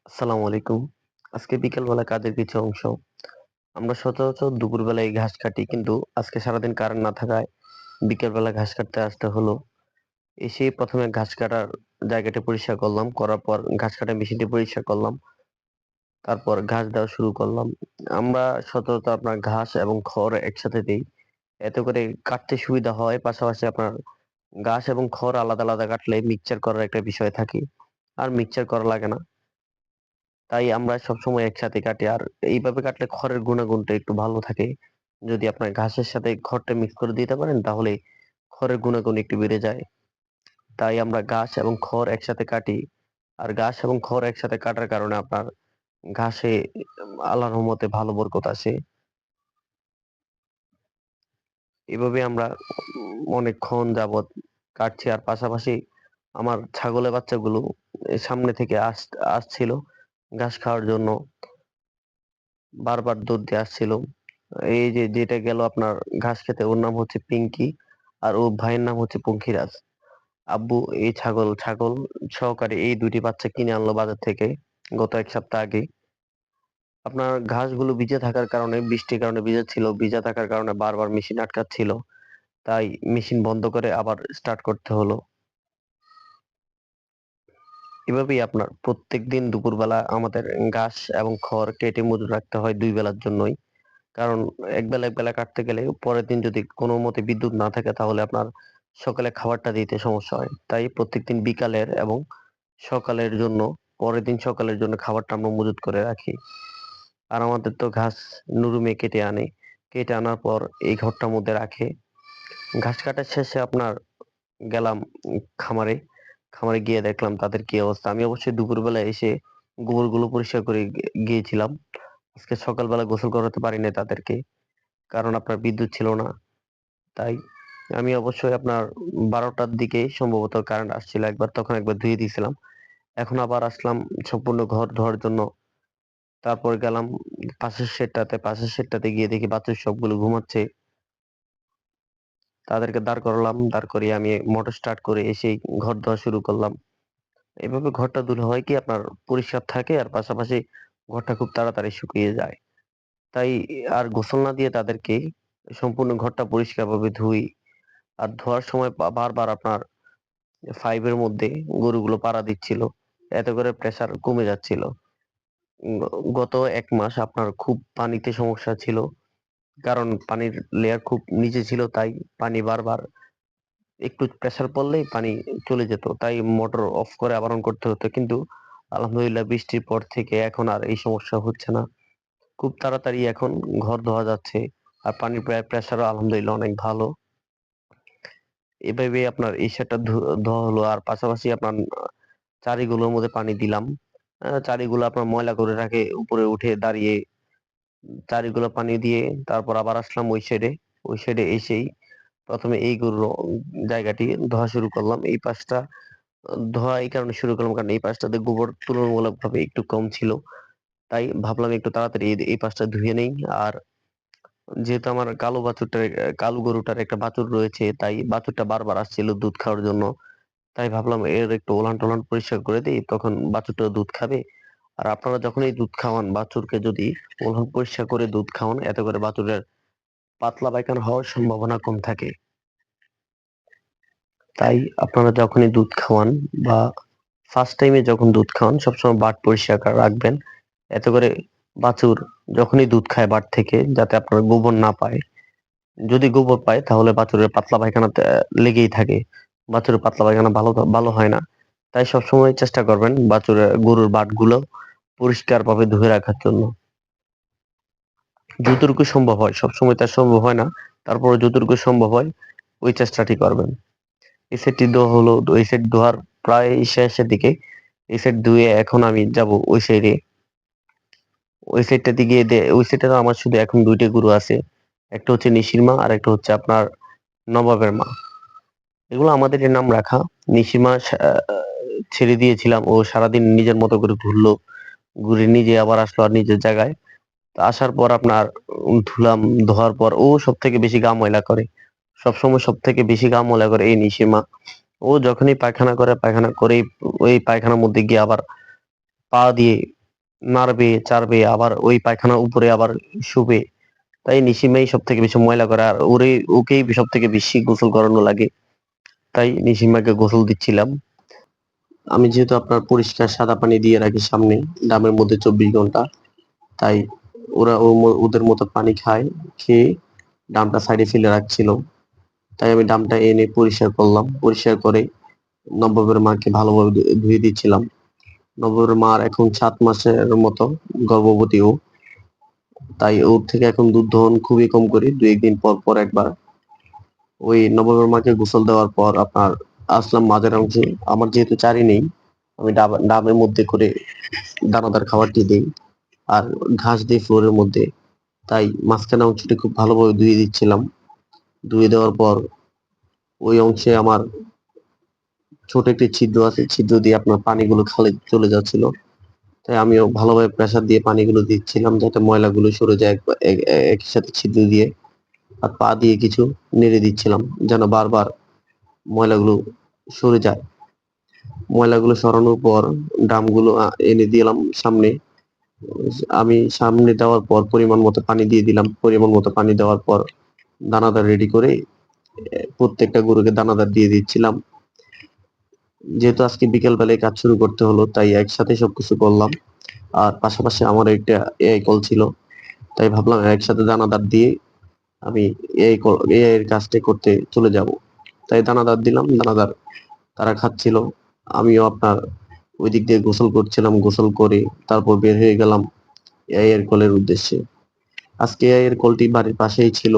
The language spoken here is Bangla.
আসসালামু আলাইকুম। আজকে বিকেলবেলা কাজের কিছু অংশ। আমরা সচরাচর দুপুরবেলায় ঘাস কাটি, কিন্তু আজকে সারাদিন কারেন্ট না থাকায় বিকেলবেলা ঘাস কাটতে আসতে হলো। এসে ১ম এ ঘাস কাটার জায়গাটি পরিষ্কার করলাম। করার পর ঘাস কাটার মেশিনটি পরিষ্কার করলাম। তারপর ঘাস দেওয়া শুরু করলাম। আমরা সচরাচর আপনার ঘাস এবং খড় একসাথে দেই। এতে করে কাটতে সুবিধা হয়। পাশাপাশি আপনার ঘাস এবং খড় আলাদা, আলাদা কাটলে মিক্সচার করার একটা বিষয় থাকে। আর মিক্সচার করা লাগে না। তাই আমরা সবসময় একসাথে কাটি। আর এইভাবে কাটলে খড়ের গুণাগুণটা একটু ভালো থাকে। যদি আপনার ঘাসের সাথে খড়টা মিক্স করে দিতে পারেন, তাহলে খড়ের গুণাগুণ একটু বেড়ে যায়। তাই আমরা ঘাস এবং খড় একসাথে কাটি। আর ঘাস এবং খড় একসাথে কাটার কারণে আপনার ঘাসে আল্লাহর রহমতে ভালো বরকত আসে। এভাবে আমরা অনেকক্ষণ যাবৎ কাটছি। আর পাশাপাশি আমার ছাগলের বাচ্চাগুলো সামনে থেকে আসছিল ঘাস খাওয়ার জন্য। বারবার দৌড় দিয়ে আসছিল। এই যে যেটা গেল আপনার ঘাস খেতে, ওর নাম হচ্ছে পিঙ্কি, আর ওর ভাইয়ের নাম হচ্ছে পঙ্খিরাজ। আব্বু এই ছাগল সহকারে এই ২ টি বাচ্চা কিনে আনলো বাজার থেকে গত ১ সপ্তাহ আগে। আপনার ঘাসগুলো ভিজে থাকার কারণে, বৃষ্টির কারণে ভিজে ছিল। ভিজা থাকার কারণে বারবার মেশিন আটকাচ্ছিল। তাই মেশিন বন্ধ করে আবার স্টার্ট করতে হলো। এভাবেই আপনার প্রত্যেকদিন দুপুরবেলা আমাদের ঘাস এবং খড় কেটে মজুত রাখতে হয় ২ বেলার জন্যই। কারণ একবেলা কাটতে গেলে পরের দিন যদি কোনোমতে বিদ্যুৎ না থাকে, তাহলে আপনার সকালে খাবারটা দিতে সমস্যা হয়। তাই প্রত্যেকদিন বিকালের এবং সকালের জন্য, পরের দিন সকালের জন্য খাবারটা আমরা মজুত করে রাখি। আর আমাদের তো ঘাস নুরুমে কেটে আনে। কেটে আনার পর এই ঘরটার মধ্যে রাখে। ঘাস কাটার শেষে আপনার গেলাম খামারে। খামারে গিয়ে দেখলাম তাদের কি অবস্থা। আমি অবশ্যই দুপুরবেলা এসে গোবরগুলো পরিষ্কার করে গিয়েছিলাম। আজকে সকালবেলা গোসল করাতে পারি নাই তাদেরকে। কারণ আপনার বিদ্যুৎ ছিল না। তাই আমি অবশ্যই আপনার ১২টার দিকে সম্ভবত কারেন্ট আসছিল একবার, তখন একবার ধুয়ে দিয়েছিলাম। এখন আবার আসলাম সম্পূর্ণ ঘর ধোয়ার জন্য। তারপর গেলাম পাশের শেডটাতে গিয়ে দেখি বাছুর সবগুলো ঘুমাচ্ছে। তাদেরকে দাঁড় করালাম। দাঁড় করিয়ে আমি মোটর স্টার্ট করে এসেই ঘর ধোয়া শুরু করলাম। এভাবে ঘরটা ধুলে হয় কি, আপনার পরিষ্কার থাকে আর পাশাপাশি ঘরটা খুব তাড়াতাড়ি শুকিয়ে যায়। তাই আর গোসল না দিয়ে তাদেরকে সম্পূর্ণ ঘরটা পরিষ্কারভাবে ধুই। আর ধোয়ার সময় বারবার আপনার 5 এর মধ্যে গরুগুলো পাড়া দিচ্ছিল। এতে করে প্রেসার কমে যাচ্ছিল। উম গত ১ মাস আপনার খুব পানিতে সমস্যা ছিল। কারণ পানির লেয়ার খুব নিচে ছিল, তাই পানি বারবার একটু প্রেসার পড়লেই পানি চলে যেত। তাই মোটর অফ করে আবার অন করতে হতো। কিন্তু আলহামদুলিল্লাহ বৃষ্টির পর থেকে এখন আর এই সমস্যা হচ্ছে না। খুব তাড়াতাড়ি এখন ঘর ধোয়া যাচ্ছে। আর পানির প্রেসারও আলহামদুলিল্লাহ অনেক ভালো। এভাবে আপনার এই সেটটা ধোয়া হলো। আর পাশাপাশি আপনার চারিগুলোর মধ্যে পানি দিলাম। চারিগুলো আপনার ময়লা করে রাখে, উপরে উঠে দাঁড়িয়ে চারিগুলো পানি দিয়ে তারপর আবার আসলাম ওই সাইডে। ওই সাইডে এসেই ১ম এ এই গরুর জায়গাটি ধোয়া শুরু করলাম। এই পাশটা ধোয়া এই কারণে শুরু করলাম, কারণ এই পাশটাতে গোবর তুলনামূলকভাবে একটু কম ছিল। তাই ভাবলাম একটু তাড়াতাড়ি এই পাশটা ধুয়ে নেই। আর যেহেতু আমার কালো গরুটার একটা বাছুর রয়েছে, তাই বাছুরটা বারবার আসছিল দুধ খাওয়ার জন্য। তাই ভাবলাম এর একটু ওলান-টোলান পরিষ্কার করে দেই, তখন বাছুরটা দুধ খাবে। আর আপনারা যখনই দুধ খাওয়ান বাছুরকে, যদি ওলান পরিষ্কার করে দুধ খাওয়ান, এতে করে বাছুরের পাতলা পায়খানা হওয়ার সম্ভাবনা কম থাকে। তাই আপনারা যখনই দুধ খাওয়ান বা ফার্স্ট টাইমে যখন দুধ খাওয়ান, সবসময় বাট পরিষ্কার রাখবেন। এতে করে বাছুর যখনই দুধ খায় বাট থেকে, যাতে আপনার গোবর না পায়। যদি গোবর পায় তাহলে বাছুরের পাতলা পায়খানাতে লেগেই থাকে। বাছুরের পাতলা পায়খানা ভালো হয় না। তাই সবসময় চেষ্টা করবেন গরুর বাটগুলো পরিষ্কারভাবে ধুয়ে রাখার জন্য। যতটুকু সম্ভব হয়, সবসময় তা সম্ভব হয় না। তারপরেও যতটুকু সম্ভব হয় ওই চেষ্টাটি করবেন। এই সেটটি ধোয়া হলো। এই সেট ধোয়ার প্রায় শেষের দিকে। এই সেট ধুয়ে এখন আমি যাব ওই সাইডে। ওই সাইডটাতে গিয়ে ওই সাইডটাতে আমার শুধু এখন ২ টা গরু আছে। একটা হচ্ছে নিশির মা, আর একটা হচ্ছে আপনার নবাবের মা। এগুলো আমাদেরই নাম রাখা। নিশিমা ছেড়ে দিয়েছিলাম। ও সারাদিন নিজের মতো করে ঘুরলো। ঘুরে নিজে আবার আসলো আর নিজের জায়গায়। তো আসার পর আপনার ধুলাম। ধোয়ার পর ও সবথেকে বেশি গা ময়লা করে। সবসময় সবথেকে বেশি গা ময়লা করে এই নিশিমা। ও যখনই পায়খানা করে, পায়খানা করেই ওই পায়খানার মধ্যে গিয়ে আবার পা দিয়ে নাড়বে চাড়বে, আবার ওই পায়খানার উপরে আবার শুবে। তাই নিশিমাই সব থেকে বেশি ময়লা করে, আর ওকেই সব থেকে বেশি গোসল করানো লাগে। তাই নিশিমাকে গোসল দিচ্ছিলাম। আমি যেহেতু আপনার পরিষ্কার সাদা পানি দিয়ে রাখি সামনে ডামের মধ্যে 24 ঘন্টা, তাই ওদের মতো পানি খায়, খেয়ে ডামটা সাইডে ফেলে রাখছিল। তাই আমি ডামটা এনে পরিষ্কার করলাম, পরিষ্কার করে নবাবের মাকে ভালোভাবে ধুয়ে দিচ্ছিলাম। নবাবের মার এখন 7 মাসের মতো গর্ভবতী ও, তাই ওর থেকে এখন দুধ দহন খুবই কম করি, 2-1 দিন পর পর একবার। ওই নবাবের মাকে গোসল দেওয়ার পর আপনার আসলাম মাঝের অংশে। আমার যেহেতু চারি নেই, আমি ডাবের মধ্যে করে দানাদার খাবারটি দিই আর ঘাস দিই ফ্লোরের মধ্যে। তাই মাঝখানে অংশটি খুব ভালোভাবে ধুয়ে দিচ্ছিলাম। ধুয়ে দেওয়ার পর ওই অংশে আমার ছোট একটি ছিদ্র আছে, ছিদ্র দিয়ে আপনার পানিগুলো খালে চলে যাচ্ছিল। তাই আমিও ভালোভাবে প্রেসার দিয়ে পানিগুলো দিচ্ছিলাম যাতে ময়লাগুলো সরে যায়, একই সাথে ছিদ্র দিয়ে। আর পা দিয়ে কিছু নেড়ে দিচ্ছিলাম যেন বারবার ময়লাগুলো সরে যায়। ময়লাগুলো সরানোর পর ড্রামগুলো এনে দিলাম সামনে। আমি সামনে দেওয়ার পর পরিমাণ মতো পানি দিয়ে দিলাম। পরিমাণ মতো পানি দেওয়ার পর দানাদার রেডি করে প্রত্যেকটা গরুকে দানাদার দিয়ে দিচ্ছিলাম। যেহেতু আজকে বিকেল বেলায় কাজ শুরু করতে হলো, তাই একসাথে সবকিছু করলাম। আর পাশাপাশি আমার একটা এআই কল ছিল, তাই ভাবলাম একসাথে দানাদার দিয়ে আমি এআই এর কাজটা করতে চলে যাব। তাই দানাদার দিলাম, দানাদার তারা খাচ্ছিল। আমিও আপনার ওই দিক দিয়ে গোসল করছিলাম, গোসল করে তারপর বের হয়ে গেলাম এআই এর কলের উদ্দেশ্যে। আজকে এআই এর কলটি বাড়ির পাশেই ছিল।